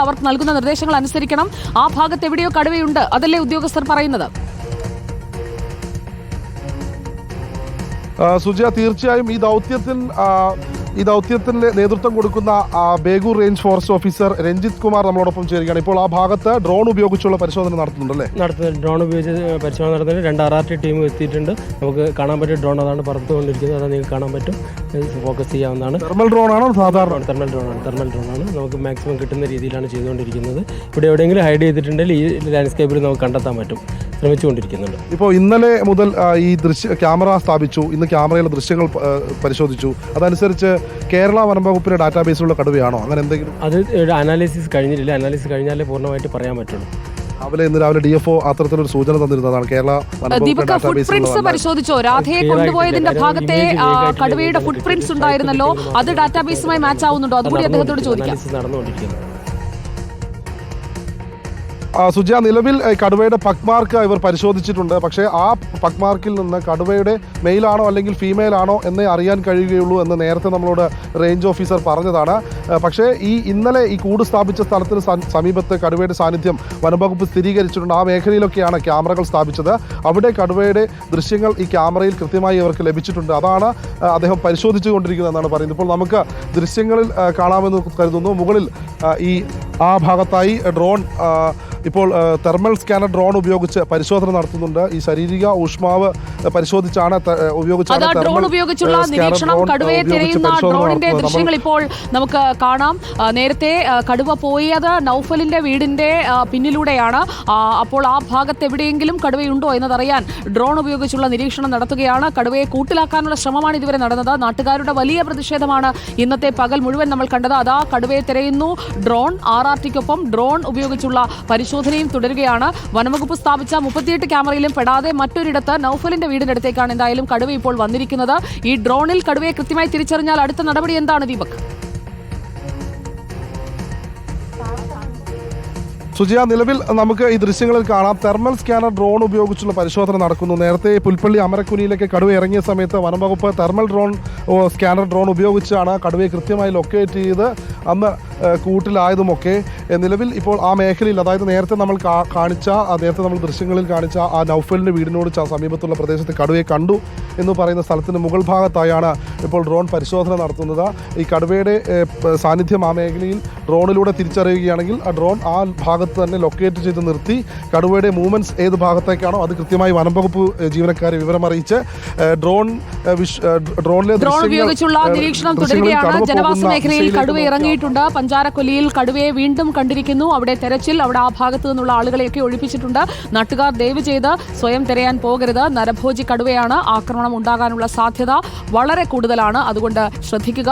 അവർക്ക് നൽകുന്ന നിർദ്ദേശങ്ങൾ അനുസരിക്കണം. ആ ഭാഗത്ത് എവിടെയോ കടുവയുണ്ട്, അതല്ലേ ഉദ്യോഗസ്ഥർ പറയുന്നത്? സുജയ, തീർച്ചയായും ഈ ദൗത്യത്തിന് നേതൃത്വം കൊടുക്കുന്ന Begur range forest officer Ranjith Kumar നമ്മളോടൊപ്പം ചേരുകയാണ്. ഇപ്പോൾ ആ ഭാഗത്ത് ഡ്രോൺ ഉപയോഗിച്ചുള്ള പരിശോധന നടത്തുന്നുണ്ടല്ലേ? ഡ്രോൺ ഉപയോഗിച്ച് പരിശോധന നടത്തുന്നത് 2 RRT ടീം എത്തിയിട്ടുണ്ട്. നമുക്ക് കാണാൻ പറ്റിയ ഡ്രോൺ അതാണ് പറത്തുകൊണ്ടിരിക്കുന്നത്. അത് നിങ്ങൾക്ക് കാണാൻ പറ്റും, ഫോക്കസ് ചെയ്യാവുന്നതാണ്. തെർമൽ ഡ്രോൺ ആണോ? സാധാരണ തെർമൽ ഡ്രോണാണ്. നമുക്ക് മാക്സിമം കിട്ടുന്ന രീതിയിലാണ് ചെയ്തുകൊണ്ടിരിക്കുന്നത്. ഇവിടെ എവിടെയെങ്കിലും ഹൈഡ് ചെയ്തിട്ടുണ്ടെങ്കിൽ ഈ ലാൻഡ്സ്കേപ്പിൽ നമുക്ക് കണ്ടെത്താൻ പറ്റും. ശ്രമിച്ചുകൊണ്ടിരിക്കുന്നുണ്ട്. ഇപ്പോൾ ഇന്നലെ മുതൽ ഈ ക്യാമറ സ്ഥാപിച്ചു, ഇന്ന് ക്യാമറയിലെ ദൃശ്യങ്ങൾ പരിശോധിച്ചു. അതനുസരിച്ച് കേരള വനംവകുപ്പിന്റെ ഡാറ്റാബേസിലുള്ള കടുവയാണോ അങ്ങനെ എന്തെങ്കിലും? അത് അനാലിസിസ് കഴിഞ്ഞിട്ടില്ല. അനാലിസിസ് കഴിഞ്ഞാലേ പൂർണ്ണമായിട്ട് പറയാൻ പറ്റുള്ളൂ. ഇന്ന് രാവിലെ DFO അത്തരത്തിലൊരു സൂചന തന്നിരുന്നതാണ്. കേരള പരിശോധിച്ചോ? രാധയെ കൊണ്ടുപോയതിന്റെ ഭാഗത്തെ കടുവയുടെ ഫുട് പ്രിന്റ്സ് ഉണ്ടായിരുന്നല്ലോ, അത് ഡാറ്റാബേസുമായി മാച്ച് ആവുന്നുണ്ടോ? അതുകൂടി അദ്ദേഹത്തോട് ചോദിക്കാം. നടന്നുകൊണ്ടിരിക്കുന്നു. സുജ, നിലവിൽ കടുവയുടെ പക്മാർക്ക് ഇവർ പരിശോധിച്ചിട്ടുണ്ട്. പക്ഷേ ആ പക്മാർക്കിൽ നിന്ന് കടുവയുടെ മെയിലാണോ അല്ലെങ്കിൽ ഫീമെയിൽ ആണോ എന്നേ അറിയാൻ കഴിയുകയുള്ളൂ എന്ന് നേരത്തെ നമ്മളോട് റേഞ്ച് ഓഫീസർ പറഞ്ഞതാണ്. പക്ഷേ ഇന്നലെ ഈ കൂട് സ്ഥാപിച്ച സ്ഥലത്തിന് സമീപത്ത് കടുവയുടെ സാന്നിധ്യം വനംവകുപ്പ് സ്ഥിരീകരിച്ചിട്ടുണ്ട്. ആ മേഖലയിലൊക്കെയാണ് ക്യാമറകൾ സ്ഥാപിച്ചത്. അവിടെ കടുവയുടെ ദൃശ്യങ്ങൾ ഈ ക്യാമറയിൽ കൃത്യമായി ഇവർക്ക് ലഭിച്ചിട്ടുണ്ട്. അതാണ് അദ്ദേഹം പരിശോധിച്ചു കൊണ്ടിരിക്കുന്നതെന്നാണ് പറയുന്നത്. ഇപ്പോൾ നമുക്ക് ദൃശ്യങ്ങളിൽ കാണാമെന്ന് കരുതുന്നു. മുകളിൽ ആ ഭാഗത്തായി ഡ്രോൺ ഇപ്പോൾ തെർമൽ സ്കാനർ ഡ്രോൺ ഉപയോഗിച്ച് പരിശോധന നടത്തുന്നുണ്ട്. ഈ ശാരീരിക ഊഷ്മാവ് പരിശോധിച്ചാണ് ഡ്രോൺ ഉപയോഗിച്ചുള്ള നിരീക്ഷണം. കടുവയെ തിരയുന്ന ഡ്രോണിന്റെ ദൃശ്യങ്ങൾ ഇപ്പോൾ നമുക്ക് കാണാം. നേരത്തെ കടുവ പോയത് നൌഫലിന്റെ വീടിന്റെ പിന്നിലൂടെയാണ്. അപ്പോൾ ആ ഭാഗത്ത് എവിടെയെങ്കിലും കടുവയുണ്ടോ എന്നതറിയാൻ ഡ്രോൺ ഉപയോഗിച്ചുള്ള നിരീക്ഷണം നടത്തുകയാണ്. കടുവയെ കൂട്ടിലാക്കാനുള്ള ശ്രമമാണ് ഇതുവരെ നടന്നത്. നാട്ടുകാരുടെ വലിയ പ്രതിഷേധമാണ് ഇന്നത്തെ പകൽ മുഴുവൻ നമ്മൾ കണ്ടത്. അതാ കടുവയെ തിരയുന്നു ഡ്രോൺ. RRTക്കൊപ്പം ഡ്രോൺ ഉപയോഗിച്ചുള്ള പരിശോധനയും തുടരുകയാണ്. വനംവകുപ്പ് സ്ഥാപിച്ച 38 ക്യാമറയിലും പെടാതെ മറ്റൊരിടത്ത് നൌഫലിന്റെ വീടിനടുത്തേക്കാണ് എന്തായാലും കടുവ ഇപ്പോൾ വന്നിരിക്കുന്നത്. ഈ ഡ്രോണിൽ കടുവയെ കൃത്യമായി തിരിച്ചറിഞ്ഞാൽ അടുത്ത നടപടി എന്താണ് ദീപക്? സുജിയ, നിലവിൽ നമുക്ക് ഈ ദൃശ്യങ്ങളിൽ കാണാം. തെർമൽ സ്കാനർ ഡ്രോൺ ഉപയോഗിച്ചുള്ള പരിശോധന നടക്കുന്നു. നേരത്തെ പുൽപ്പള്ളി അമരക്കുനിയിലേക്ക് കടുവ ഇറങ്ങിയ സമയത്ത് വനംവകുപ്പ് തെർമൽ സ്കാനർ ഡ്രോൺ ഉപയോഗിച്ചാണ് കടുവയെ കൃത്യമായി ലൊക്കേറ്റ് ചെയ്ത് അന്ന് കൂട്ടിലായതുമൊക്കെ. നിലവിൽ ഇപ്പോൾ ആ മേഖലയിൽ, അതായത് നേരത്തെ നമ്മൾ ദൃശ്യങ്ങളിൽ കാണിച്ച ആ നൌഫലിൻ്റെ വീടിനോട് സമീപത്തുള്ള പ്രദേശത്ത് കടുവയെ കണ്ടു എന്ന് പറയുന്ന സ്ഥലത്തിന് മുകൾ ഭാഗത്തായാണ് ഇപ്പോൾ ഡ്രോൺ പരിശോധന നടത്തുന്നത്. ഈ കടുവയുടെ സാന്നിധ്യം ആ മേഖലയിൽ ഡ്രോണിലൂടെ തിരിച്ചറിയുകയാണെങ്കിൽ ആ ഡ്രോൺ ആ ഭാഗത്ത് തന്നെ ലൊക്കേറ്റ് ചെയ്ത് നിർത്തി കടുവയുടെ മൂവ്മെന്റ്സ് ഏത് ഭാഗത്തേക്കാണോ അത് കൃത്യമായി വനംവകുപ്പ് ജീവനക്കാരെ വിവരമറിയിച്ച് ഡ്രോണിലെ ഉപയോഗിച്ചുള്ള നിരീക്ഷണം തുടരുകയാണ്. ജനവാസ മേഖലയിൽ കടുവ ഇറങ്ങിയിട്ടുണ്ട്. പഞ്ചാരക്കൊല്ലിയിൽ കടുവയെ വീണ്ടും കണ്ടിരിക്കുന്നു. അവിടെ തെരച്ചിൽ, അവിടെ ആ ഭാഗത്തു നിന്നുള്ള ആളുകളെയൊക്കെ ഒഴിപ്പിച്ചിട്ടുണ്ട്. നാട്ടുകാർ ദയവ് ചെയ്ത് സ്വയം തിരയാൻ പോകരുത്. നരഭോജി കടുവയാണ്. ആക്രമണം ഉണ്ടാകാനുള്ള സാധ്യത വളരെ കൂടുതലാണ്. അതുകൊണ്ട് ശ്രദ്ധിക്കുക.